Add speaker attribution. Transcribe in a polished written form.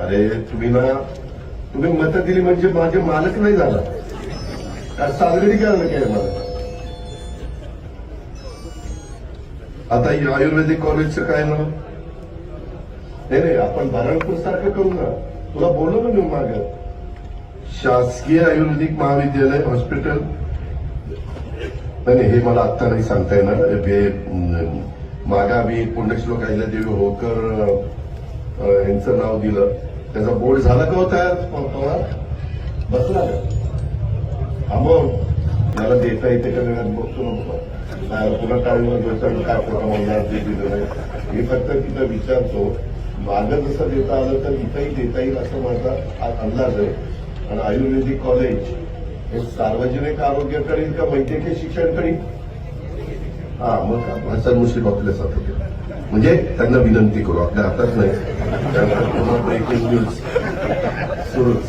Speaker 1: अरे तुम्ही मतं दिली म्हणजे माझे मालक नाही झाला का? सालगडी काय काय मला? आता आयुर्वेदिक कॉलेजचं काय नाव? नाही आपण बाराणपूर सारखं करू ना. तुला बोललो ना मी माग, शासकीय आयुर्वेदिक महाविद्यालय हॉस्पिटल. नाही हे मला आत्ता नाही सांगता येणार. मागा मी पुण्यश्लोक अहिल्यादेवी होळकर यांचं नाव दिलं. त्याचा बोर्ड झाला का हो तयार? बसला का मग मला देता येते का वेळात बघतो ना बाबा. पुन्हा टाळून काय फोटा म्हणणार ते दिलं नाही. मी फक्त तिथं विचारतो, मागं जसं देता आलं तर इथंही देता येईल असं माझा अंदाज आहे. आणि आयुर्वेदिक कॉलेज हे सार्वजनिक आरोग्य करील का वैद्यकीय शिक्षण करील? मग हसन मुश्रीफ आपल्यासाठी म्हणजे त्यांना विनंती करू, आपल्या हातात नाही. ब्रेकिंग न्यूज सुरूच.